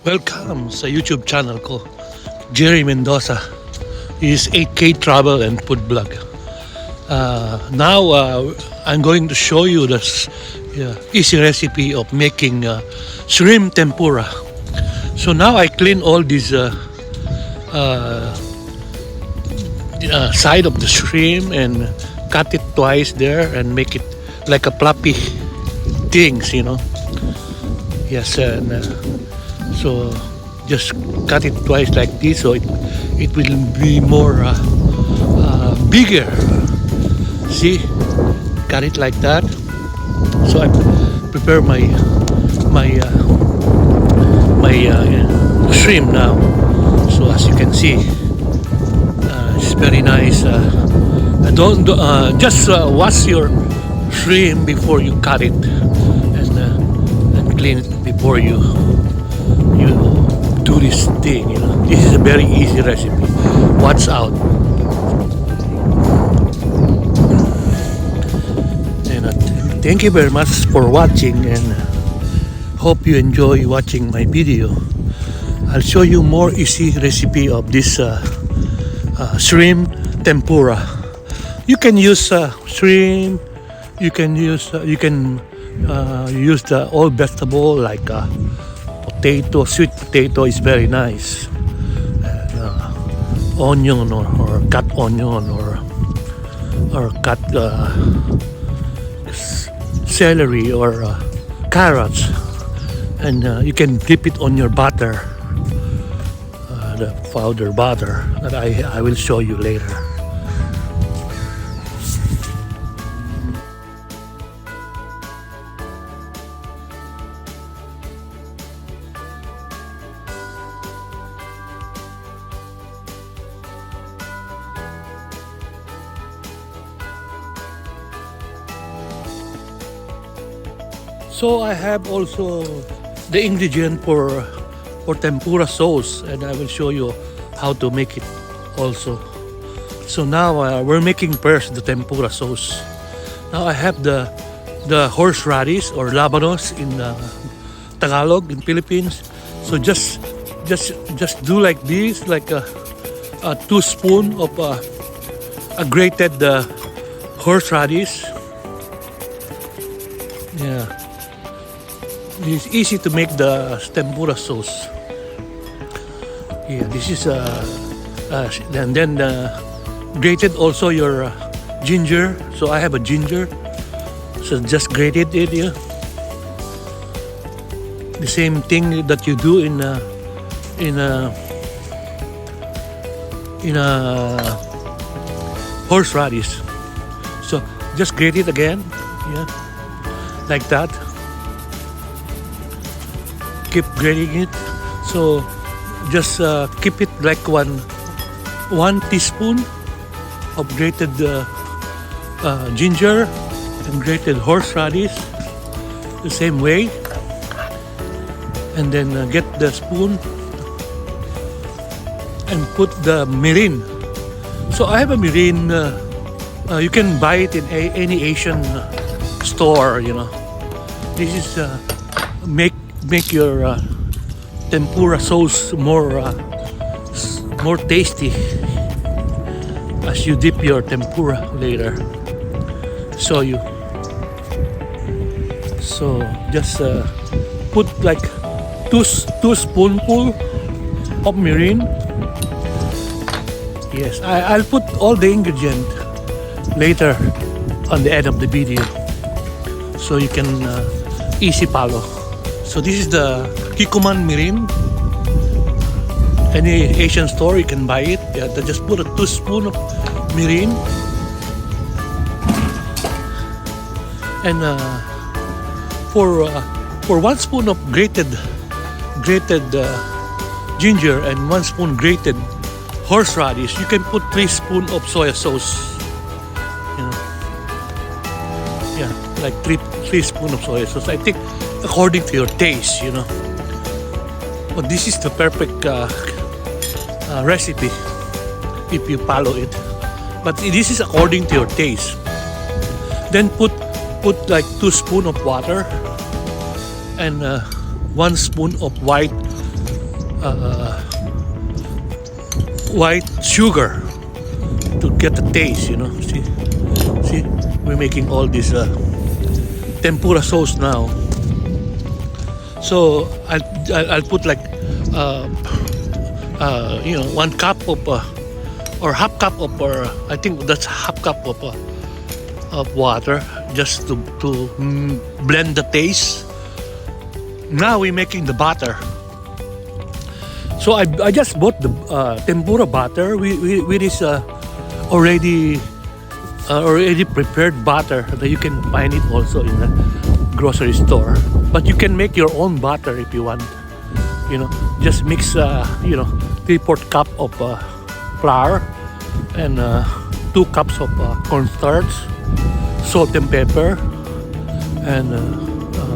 Welcome sa YouTube channel ko, Jerry Mendoza. Is 8K Travel and Food Blog. Now I'm going to show you this easy recipe of making shrimp tempura. So now I clean all these side of the shrimp and cut it twice there and make it like a fluffy things, Yes, and so just cut it twice like this, so it will be more bigger. See, cut it like that. So I prepare my shrimp now. So as you can see, it's very nice. Don't just wash your shrimp before you cut it, and clean it before you do this thing. This is a very easy recipe. Watch out. And thank you very much for watching, and hope you enjoy watching my video. I'll show you more easy recipe of this shrimp tempura. You can use shrimp. You can use the all vegetable like potato. Sweet potato is very nice. And, onion or cut onion or cut celery or carrots, and you can dip it on your butter, the powder butter that I will show you later. So I have also the ingredient for tempura sauce, and I will show you how to make it also. So now we're making first the tempura sauce. Now I have the horseradish or labanos in Tagalog in Philippines. So just do like this, like a 2 spoon of a grated horseradish. Yeah. It's easy to make the tempura sauce. Yeah, this is and then grated also your ginger. So I have a ginger, so just grated it. Yeah. The same thing that you do in horseradish. So just grate it again. Yeah, like that. Keep grating it. So just keep it like one teaspoon of grated ginger and grated horseradish the same way, and then get the spoon and put the mirin. So I have a mirin. You can buy it in any Asian store. This is make your tempura sauce more tasty as you dip your tempura later. So just put like two spoonful of mirin. Yes, I'll put all the ingredient later on the end of the video, so you can easy follow. So this is the Kikkuman Meringue. Any Asian store you can buy it. Yeah, just put a 2 spoon of mirin, and for 1 spoon of grated ginger and 1 spoon grated horseradish, you can put 3 spoon of soy sauce. Yeah, like 3 spoon of soy sauce. I think according to your taste, But this is the perfect recipe if you follow it. But this is according to your taste. Then put like 2 spoon of water and 1 spoon of white white sugar to get the taste, you know. See, we're making all this tempura sauce now. So I'll put like 1 cup of or half cup of, or I think that's half cup of water, just to blend the taste. Now we're making the batter. So I just bought the tempura batter. We this already prepared batter that you can find it also in the grocery store. But you can make your own batter if you want. You know, just mix 3/4 cup of flour and 2 cups of cornstarch, salt and pepper, and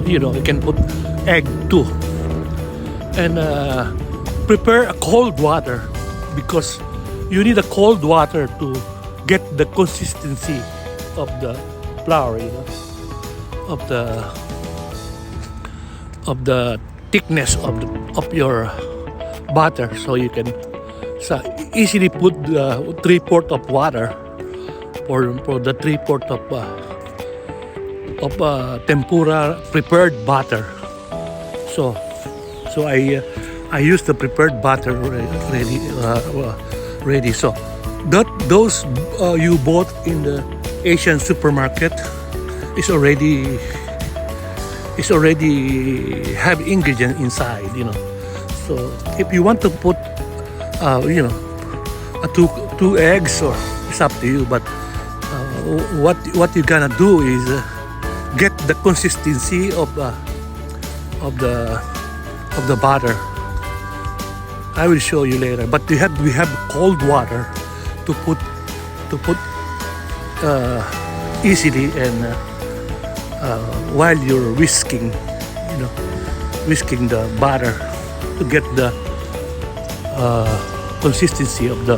you can put egg too. And prepare a cold water, because you need a cold water to get the consistency of the flour, of the thickness of your batter, so you can easily put 3/4 of water for the 3/4 of tempura prepared batter. So I use the prepared batter ready. So those you bought in the Asian supermarket is already have ingredient inside, So if you want to put two eggs, or it's up to you. But what you're gonna do is get the consistency of the batter. I will show you later. But we have cold water to put easily, and while you're whisking the batter to get the consistency of the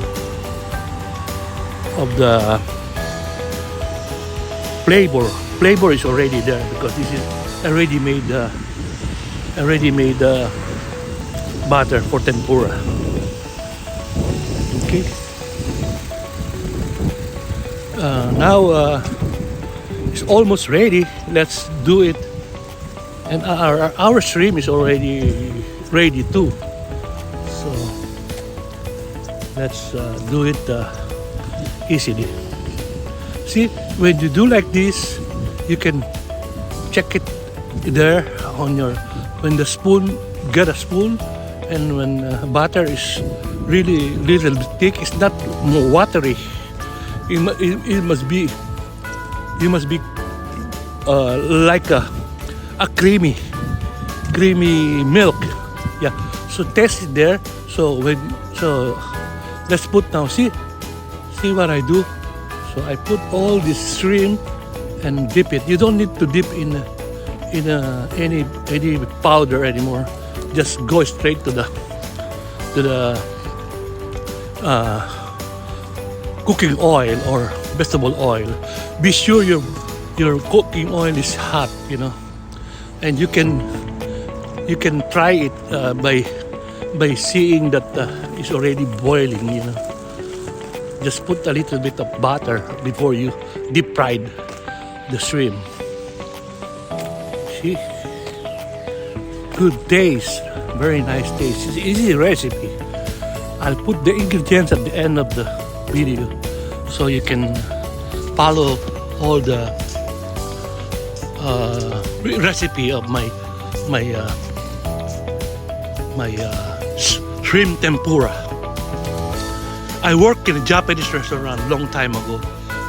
flavor. Flavor is already there, because this is already made batter for tempura. Okay. Now it's almost ready. Let's do it. And our shrimp is already ready too. So let's do it easily. See, when you do like this, you can check it there on your, when the spoon, get a spoon, and when batter is really little thick, it's not more watery. It must be like a creamy milk. Yeah. So test it there. So let's put now. See what I do. So I put all this shrimp and dip it. You don't need to dip in any powder anymore. Just go straight to the cooking oil or vegetable oil. Be sure your cooking oil is hot, and you can try it by seeing that it's already boiling. Just put a little bit of butter before you deep fried the shrimp. See, good taste, very nice taste. It's an easy recipe. I'll put the ingredients at the end of the video, so you can follow all the recipe of my shrimp tempura. I worked in a Japanese restaurant long time ago,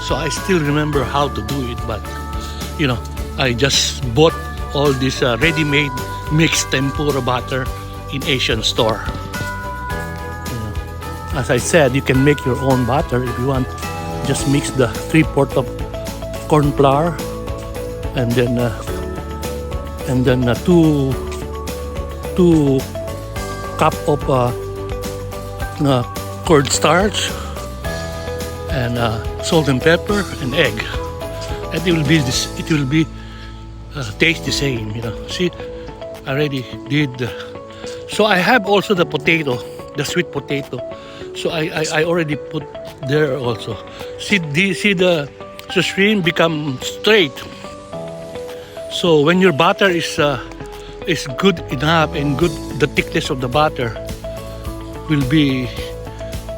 so I still remember how to do it. But I just bought all this ready-made mixed tempura batter in Asian store. As I said, you can make your own batter if you want. Just mix the 3/4 of corn flour, and then 2 cup of cornstarch, and salt and pepper and egg, and it will be taste the same. See, I already did So I have also the potato, the sweet potato. So I already put there also. See the shrimp become straight. So when your butter is good enough and good, the thickness of the butter will be,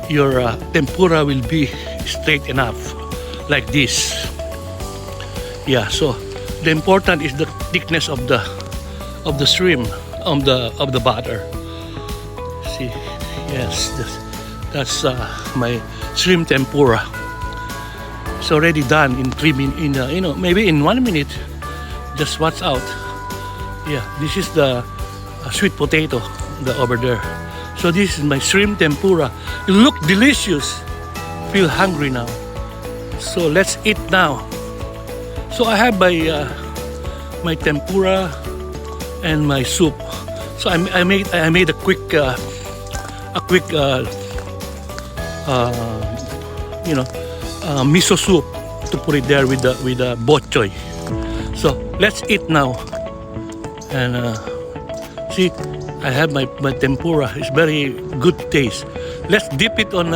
your tempura will be straight enough, like this. Yeah. So the important is the thickness of the shrimp, of the butter. See, yes, that's my shrimp tempura. It's already done in 3 minutes. Maybe in 1 minute. Just watch out. Yeah, this is the sweet potato over there. So this is my shrimp tempura. It look delicious. Feel hungry now. So let's eat now. So I have my tempura and my soup. So I made a quick miso soup to put it there with the bok choy. So let's eat now. And see, I have my tempura. It's very good taste. Let's dip it on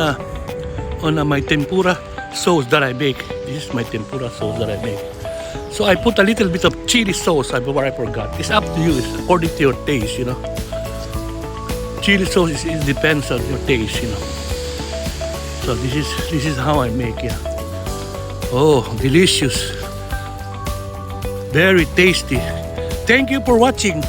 my tempura sauce that I make. This is my tempura sauce that I make. So I put a little bit of chili sauce. I forgot. It's up to you. It's according to your taste. Chili sauce it depends on your taste. So this is how I make it. Oh, delicious. Very tasty. Thank you for watching.